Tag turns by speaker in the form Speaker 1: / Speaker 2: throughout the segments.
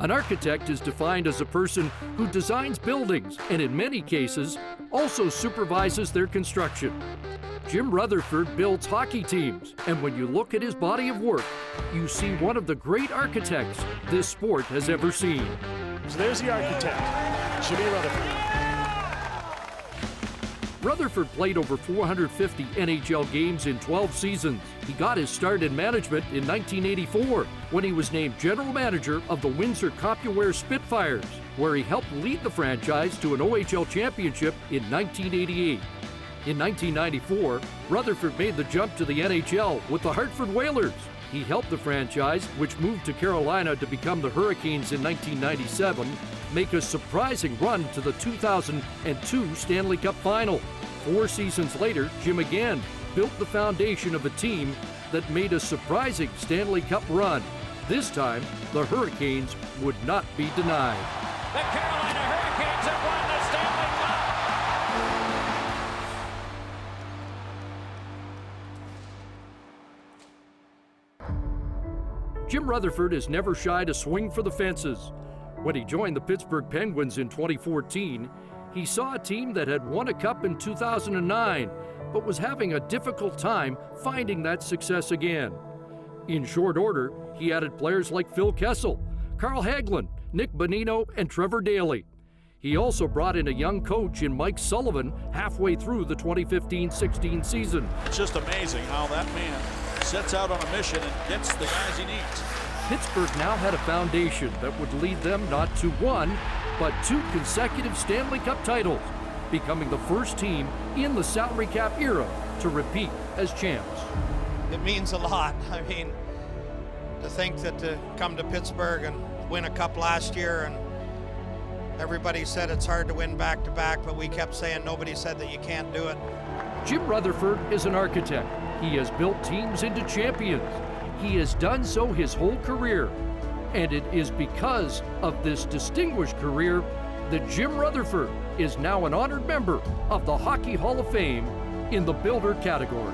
Speaker 1: An architect is defined as a person who designs buildings and in many cases also supervises their construction. Jim Rutherford builds hockey teams, and when you look at his body of work, you see one of the great architects this sport has ever seen.
Speaker 2: So there's the architect, Jimmy Rutherford.
Speaker 1: Rutherford played over 450 NHL games in 12 seasons. He got his start in management in 1984 when he was named general manager of the Windsor Compuware Spitfires, where he helped lead the franchise to an OHL championship in 1988. In 1994, Rutherford made the jump to the NHL with the Hartford Whalers. He helped the franchise, which moved to Carolina to become the Hurricanes in 1997, make a surprising run to the 2002 Stanley Cup Final. 4 seasons later, Jim again built the foundation of a team that made a surprising Stanley Cup run. This time, the Hurricanes would not be denied.
Speaker 3: The Carolina Hurricanes have won the Stanley Cup!
Speaker 1: Jim Rutherford has never shied to swing for the fences. When he joined the Pittsburgh Penguins in 2014, he saw a team that had won a cup in 2009, but was having a difficult time finding that success again. In short order, he added players like Phil Kessel, Carl Hagelin, Nick Bonino, and Trevor Daley. He also brought in a young coach in Mike Sullivan halfway through the 2015-16 season.
Speaker 4: It's just amazing how that man sets out on a mission and gets the guys he needs.
Speaker 1: Pittsburgh now had a foundation that would lead them not to 1, but 2 consecutive Stanley Cup titles, becoming the first team in the salary cap era to repeat as champs.
Speaker 5: It means a lot. I mean, to think that to come to Pittsburgh and win a cup last year, and everybody said it's hard to win back-to-back, but we kept saying nobody said that you can't do it.
Speaker 1: Jim Rutherford is an architect. He has built teams into champions. He has done so his whole career, and it is because of this distinguished career that Jim Rutherford is now an honored member of the Hockey Hall of Fame in the Builder category.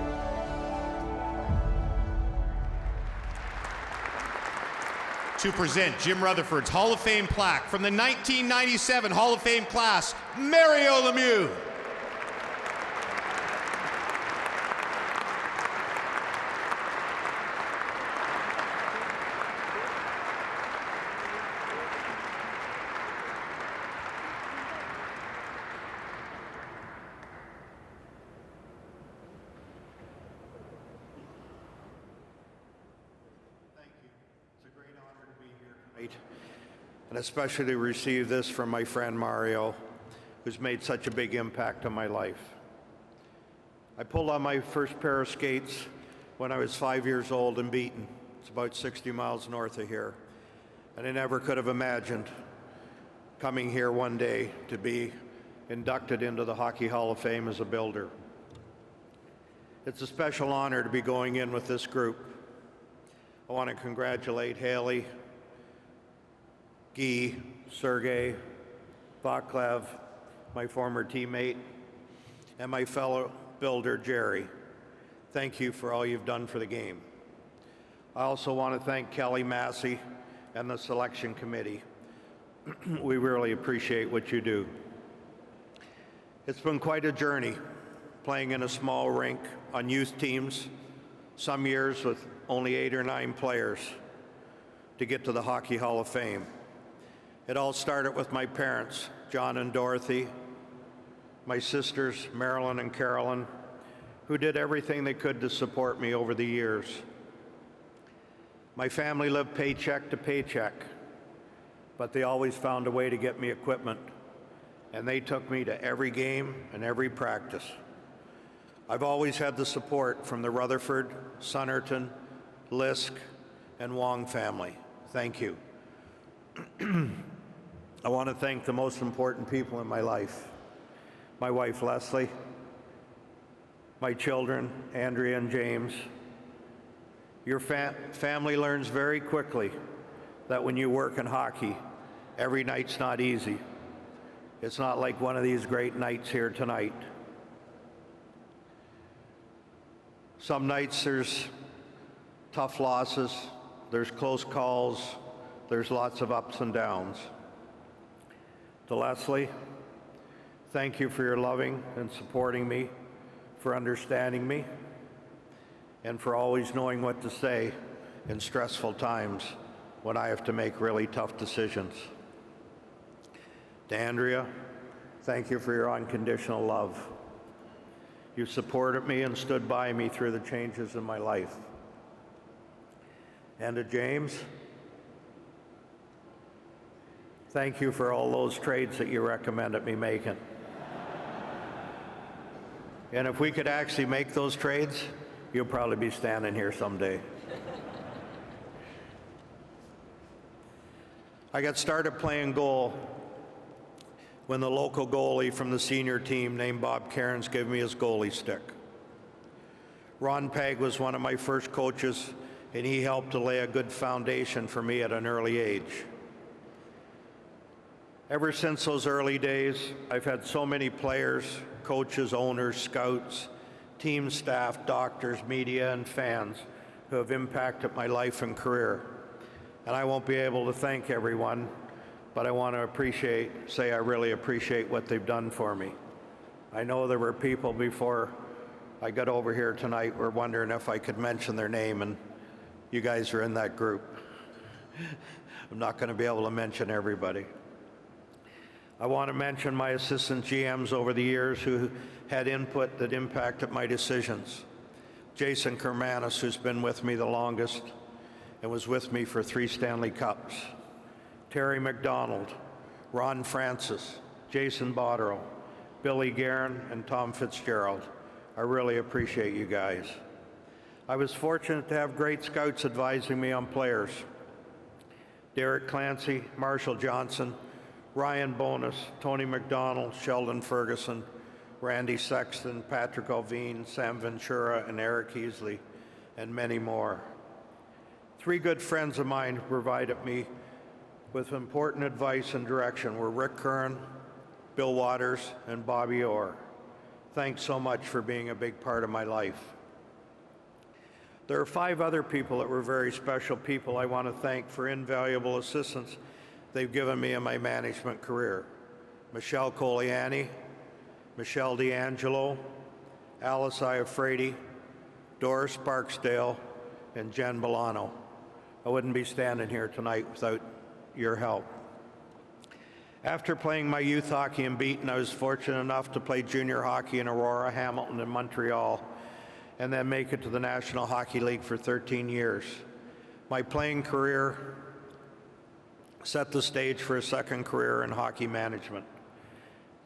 Speaker 6: To present Jim Rutherford's Hall of Fame plaque from the 1997 Hall of Fame class, Mario Lemieux.
Speaker 7: And especially to receive this from my friend Mario, who's made such a big impact on my life. I pulled on my first pair of skates when I was 5 years old in Beaton. It's about 60 miles north of here. And I never could have imagined coming here one day to be inducted into the Hockey Hall of Fame as a builder. It's a special honor to be going in with this group. I want to congratulate Haley, Guy, Sergei, Vaclav, my former teammate, and my fellow builder, Jerry. Thank you for all you've done for the game. I also want to thank Kelly Massey and the selection committee. We really appreciate what you do. It's been quite a journey, playing in a small rink on youth teams, some years with only 8 or 9 players, to get to the Hockey Hall of Fame. It all started with my parents, John and Dorothy, my sisters, Marilyn and Carolyn, who did everything they could to support me over the years. My family lived paycheck to paycheck, but they always found a way to get me equipment, and they took me to every game and every practice. I've always had the support from the Rutherford, Sunnerton, Lisk, and Wong family. Thank you. I want to thank the most important people in my life. My wife, Leslie, my children, Andrea and James. Your family learns very quickly that when you work in hockey, every night's not easy. It's not like one of these great nights here tonight. Some nights there's tough losses, there's close calls, there's lots of ups and downs. To Leslie, thank you for your loving and supporting me, for understanding me, and for always knowing what to say in stressful times when I have to make really tough decisions. To Andrea, thank you for your unconditional love. You supported me and stood by me through the changes in my life. And to James, thank you for all those trades that you recommended me making. And if we could actually make those trades, you'll probably be standing here someday. I got started playing goal when the local goalie from the senior team named Bob Cairns gave me his goalie stick. Ron Pegg was one of my first coaches, and he helped to lay a good foundation for me at an early age. Ever since those early days, I've had so many players, coaches, owners, scouts, team staff, doctors, media, and fans who have impacted my life and career. And I won't be able to thank everyone, but I want to say I really appreciate what they've done for me. I know there were people before I got over here tonight were wondering if I could mention their name, and you guys are in that group. I'm not going to be able to mention everybody. I want to mention my assistant GMs over the years who had input that impacted my decisions. Jason Kermanis, who's been with me the longest and was with me for 3 Stanley Cups. Terry McDonald, Ron Francis, Jason Botterill, Billy Guerin, and Tom Fitzgerald. I really appreciate you guys. I was fortunate to have great scouts advising me on players. Derek Clancy, Marshall Johnson, Ryan Bonus, Tony McDonald, Sheldon Ferguson, Randy Sexton, Patrick Alvine, Sam Ventura, and Eric Heasley, and many more. 3 good friends of mine who provided me with important advice and direction were Rick Curran, Bill Waters, and Bobby Orr. Thanks so much for being a big part of my life. There are 5 other people that were very special people I want to thank for invaluable assistance they've given me in my management career. Michelle Coliani, Michelle D'Angelo, Alice Iafredi, Doris Barksdale, and Jen Milano. I wouldn't be standing here tonight without your help. After playing my youth hockey in Beaton, I was fortunate enough to play junior hockey in Aurora, Hamilton, and Montreal, and then make it to the National Hockey League for 13 years. My playing career set the stage for a second career in hockey management.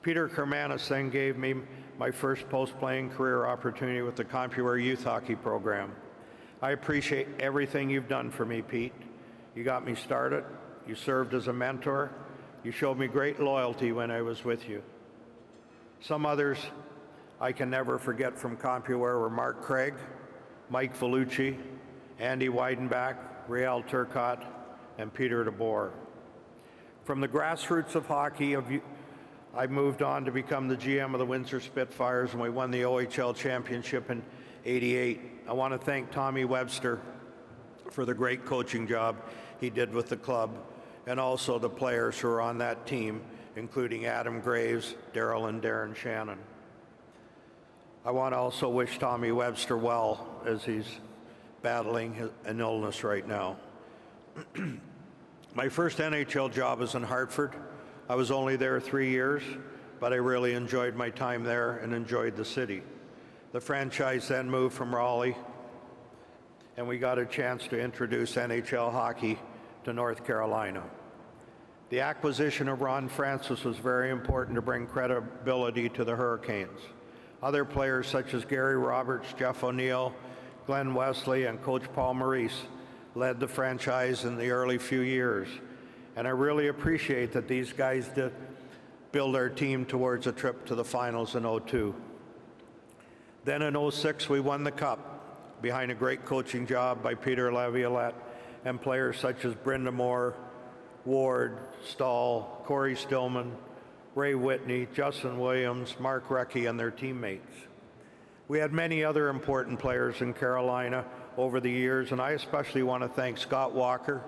Speaker 7: Peter Kermanis then gave me my first post-playing career opportunity with the CompuWare Youth Hockey Program. I appreciate everything you've done for me, Pete. You got me started, you served as a mentor, you showed me great loyalty when I was with you. Some others I can never forget from CompuWare were Mark Craig, Mike Vellucci, Andy Weidenbach, Real Turcotte, and Peter DeBoer. From the grassroots of hockey, I moved on to become the GM of the Windsor Spitfires, and we won the OHL championship in '88. I want to thank Tommy Webster for the great coaching job he did with the club, and also the players who are on that team, including Adam Graves, Daryl, and Darren Shannon. I want to also wish Tommy Webster well as he's battling an illness right now. My first NHL job was in Hartford. I was only there 3 years, but I really enjoyed my time there and enjoyed the city. The franchise then moved from Raleigh, and we got a chance to introduce NHL hockey to North Carolina. The acquisition of Ron Francis was very important to bring credibility to the Hurricanes. Other players such as Gary Roberts, Jeff O'Neill, Glenn Wesley, and Coach Paul Maurice led the franchise in the early few years. And I really appreciate that these guys did build our team towards a trip to the finals in '02. Then in '06, we won the Cup behind a great coaching job by Peter Laviolette and players such as Brenda Moore, Ward, Stahl, Corey Stillman, Ray Whitney, Justin Williams, Mark Recchi, and their teammates. We had many other important players in Carolina over the years, and I especially want to thank Scott Walker,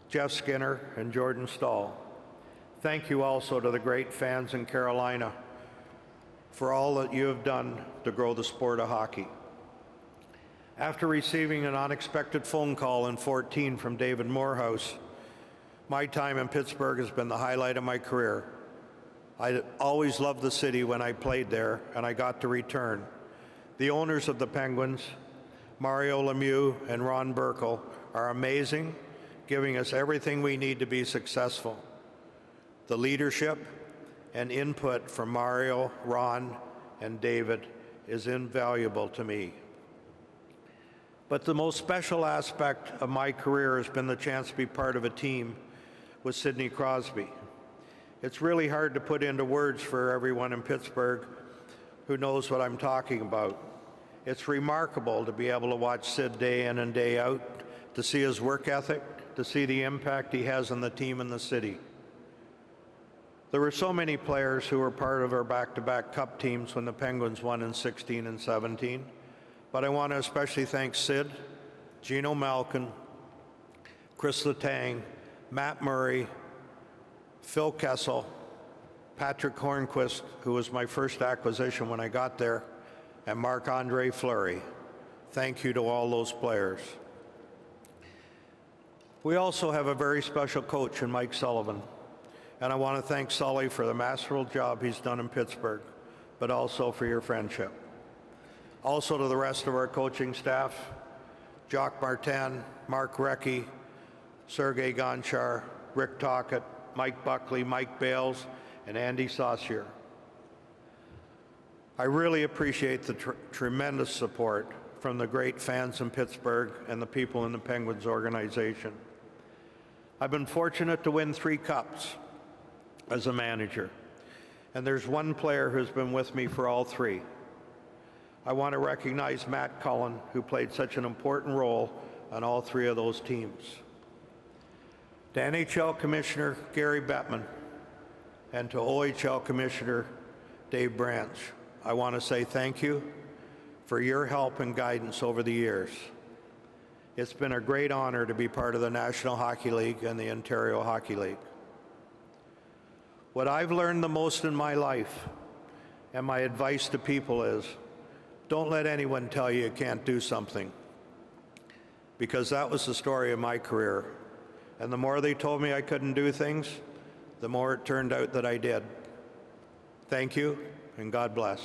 Speaker 7: Jeff Skinner, and Jordan Stahl. Thank you also to the great fans in Carolina for all that you have done to grow the sport of hockey. After receiving an unexpected phone call in 2014 from David Morehouse, my time in Pittsburgh has been the highlight of my career. I always loved the city when I played there, and I got to return. The owners of the Penguins, Mario Lemieux and Ron Burkle, are amazing, giving us everything we need to be successful. The leadership and input from Mario, Ron, and David is invaluable to me. But the most special aspect of my career has been the chance to be part of a team with Sidney Crosby. It's really hard to put into words for everyone in Pittsburgh who knows what I'm talking about. It's remarkable to be able to watch Sid day in and day out, to see his work ethic, to see the impact he has on the team and the city. There were so many players who were part of our back-to-back cup teams when the Penguins won in 16 and 17, but I want to especially thank Sid, Gino Malkin, Chris Letang, Matt Murray, Phil Kessel, Patrick Hornquist, who was my first acquisition when I got there, and Marc-Andre Fleury. Thank you to all those players. We also have a very special coach in Mike Sullivan, and I want to thank Sully for the masterful job he's done in Pittsburgh, but also for your friendship. Also to the rest of our coaching staff, Jacques Martin, Mark Recchi, Sergei Gonchar, Rick Tocchet, Mike Buckley, Mike Bales, and Andy Saucier. I really appreciate the tremendous support from the great fans in Pittsburgh and the people in the Penguins organization. I've been fortunate to win 3 cups as a manager, and there's one player who's been with me for all 3. I want to recognize Matt Cullen, who played such an important role on all 3 of those teams. To NHL Commissioner Gary Bettman and to OHL Commissioner Dave Branch, I want to say thank you for your help and guidance over the years. It's been a great honor to be part of the National Hockey League and the Ontario Hockey League. What I've learned the most in my life, and my advice to people is, don't let anyone tell you you can't do something, because that was the story of my career. And the more they told me I couldn't do things, the more it turned out that I did. Thank you, and God bless.